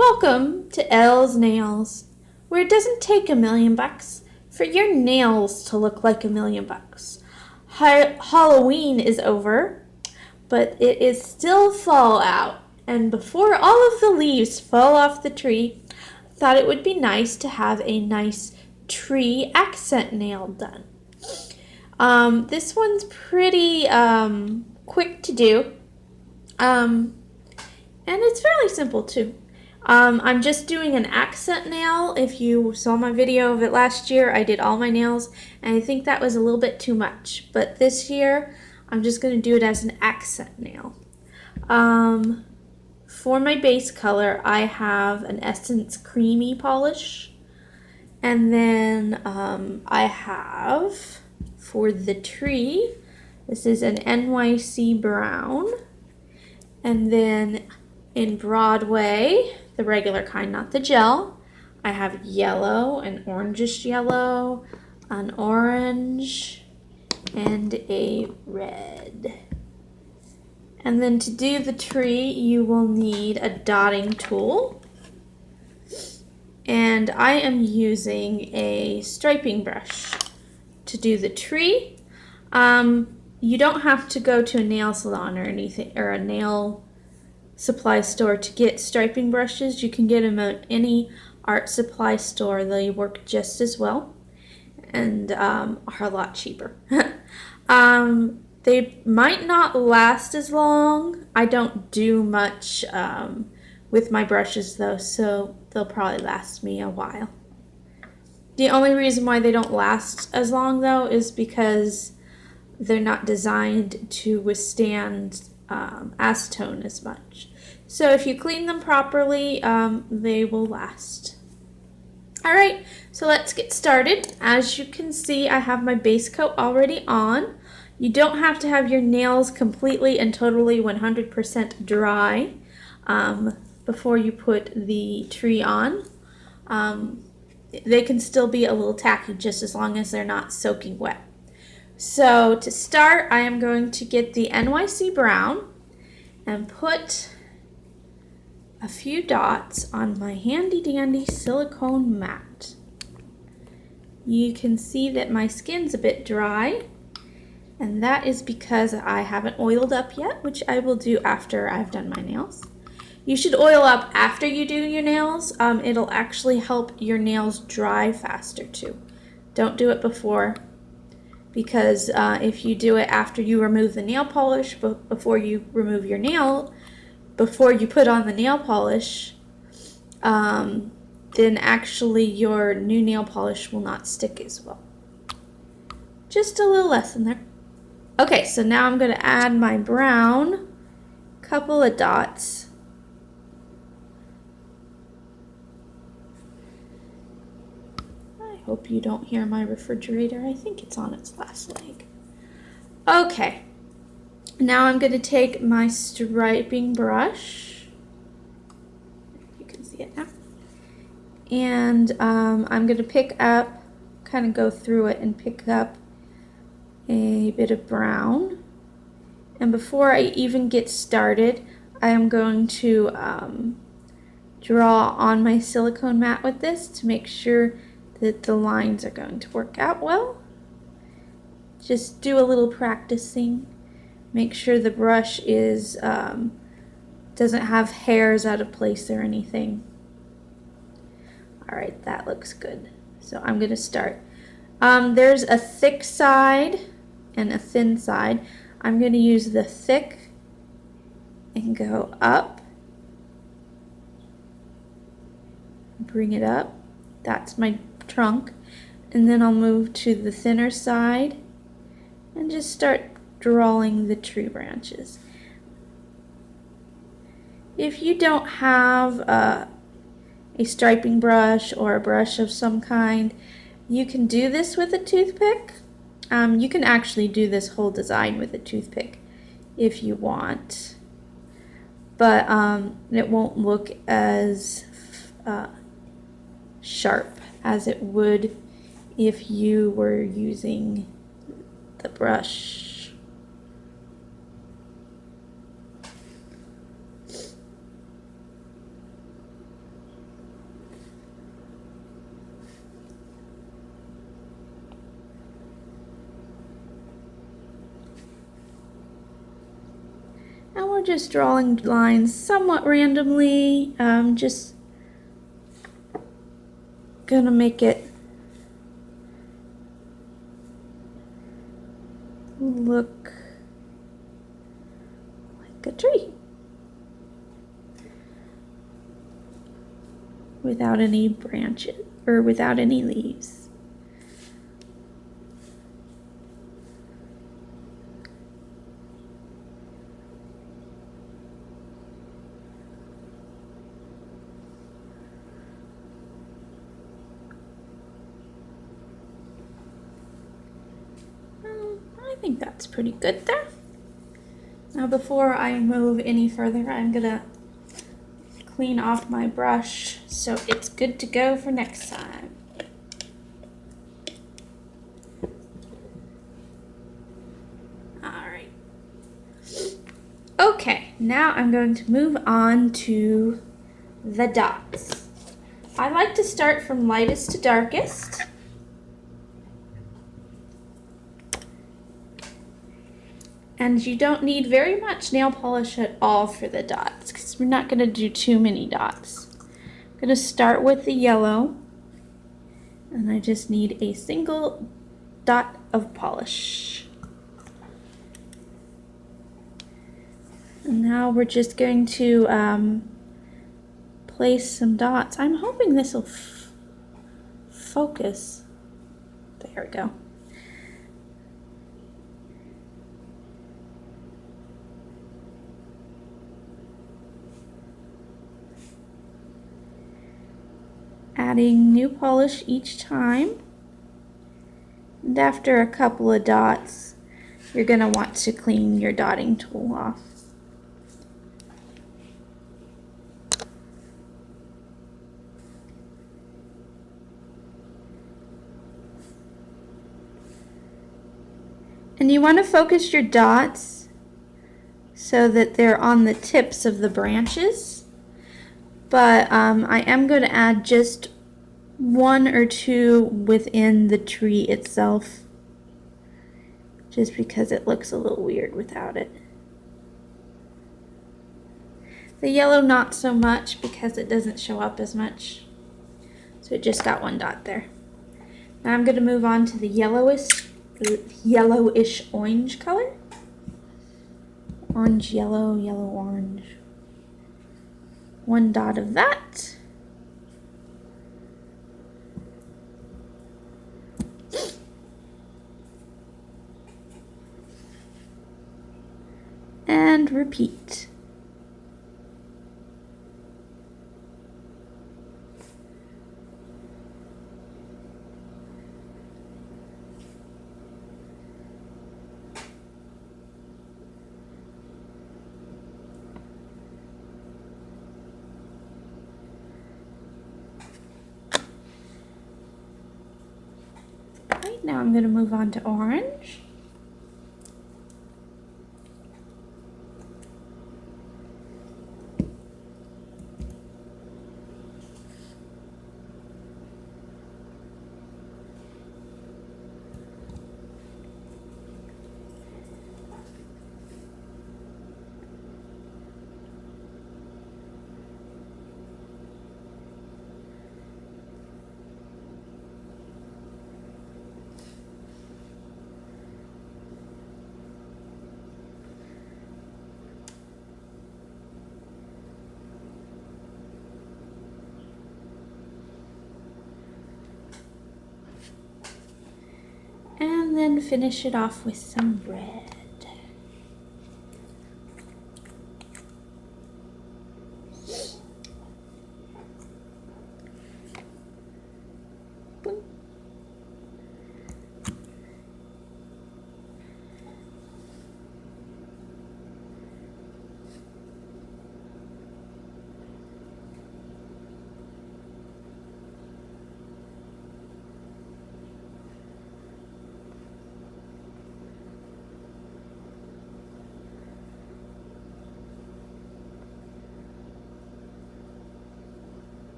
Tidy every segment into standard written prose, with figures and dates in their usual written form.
Welcome to Elle's Nails, where it doesn't take $1,000,000 for your nails to look like $1,000,000. Halloween is over, but it is still fall out, and before all of the leaves fall off the tree, I thought it would be nice to have a nice tree accent nail done. This one's pretty quick to do, and it's fairly simple too. I'm just doing an accent nail. If you saw my video of it last year, I did all my nails, and I think that was a little bit too much. But this year, I'm just going to do it as an accent nail. For my base color, I have an Essence Creamy Polish. And then I have, for the tree, this is an NYC Brown. And then in Broadway, the regular kind, not the gel, I have yellow, an orangish yellow, an orange, and a red. And then to do the tree, you will need a dotting tool. And I am using a striping brush to do the tree. You don't have to go to a nail salon or anything, or a nail supply store to get striping brushes. You can get them at any art supply store. They work just as well and are a lot cheaper. They might not last as long. I don't do much with my brushes though, so they'll probably last me a while. The only reason why they don't last as long though is because they're not designed to withstand acetone as much. So if you clean them properly, they will last. Alright, so let's get started. As you can see, I have my base coat already on. You don't have to have your nails completely and totally 100% dry before you put the tree on. They can still be a little tacky just as long as they're not soaking wet. So to start, I am going to get the NYC Brown and put a few dots on my handy dandy silicone mat. You can see that my skin's a bit dry, and that is because I haven't oiled up yet, which I will do after I've done my nails. You should oil up after you do your nails. It'll actually help your nails dry faster too. Don't do it before, because if you do it after you remove the nail polish, before you remove your nail, before you put on the nail polish, then actually your new nail polish will not stick as well. Just a little lesson there. Okay, so now I'm going to add my brown, couple of dots. I hope you don't hear my refrigerator. I think it's on its last leg. Okay. Now I'm going to take my striping brush, you can see it now, and I'm going to pick up, kind of go through it and pick up a bit of brown. And before I even get started, I am going to draw on my silicone mat with this to make sure that the lines are going to work out well. Just do a little practicing. Make sure the brush is doesn't have hairs out of place or anything. Alright, that looks good. So I'm going to start. There's a thick side and a thin side. I'm going to use the thick and go up. Bring it up. That's my trunk. And then I'll move to the thinner side and just start drawing the tree branches. If you don't have a striping brush or a brush of some kind, you can do this with a toothpick. You can actually do this whole design with a toothpick if you want, but it won't look as sharp as it would if you were using the brush. we're just drawing lines somewhat randomly. Just gonna make it look like a tree without any branches or without any leaves. I think that's pretty good there. Now before I move any further, I'm gonna clean off my brush so it's good to go for next time. Alright. Okay, now I'm going to move on to the dots. I like to start from lightest to darkest. And you don't need very much nail polish at all for the dots because we're not going to do too many dots. I'm going to start with the yellow, and I just need a single dot of polish. And now we're just going to place some dots. I'm hoping this will focus. There we go. Adding new polish each time. And after a couple of dots, you're going to want to clean your dotting tool off. And you want to focus your dots so that they're on the tips of the branches. But I am going to add just one or two within the tree itself, just because it looks a little weird without it. The yellow not so much because it doesn't show up as much. So it just got one dot there. Now I'm going to move on to the yellowish orange color. Orange, yellow, yellow, orange. One dot of that. And repeat. Right, now I'm going to move on to orange. And then finish it off with some red. Boom.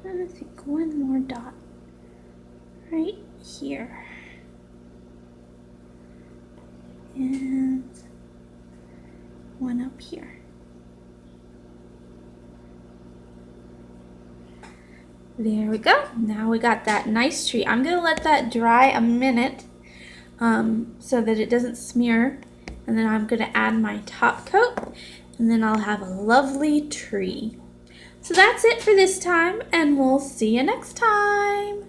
And I think one more dot right here. And one up here. There we go. Now we got that nice tree. I'm going to let that dry a minute so that it doesn't smear. And then I'm going to add my top coat. And then I'll have a lovely tree. So that's it for this time, and we'll see you next time.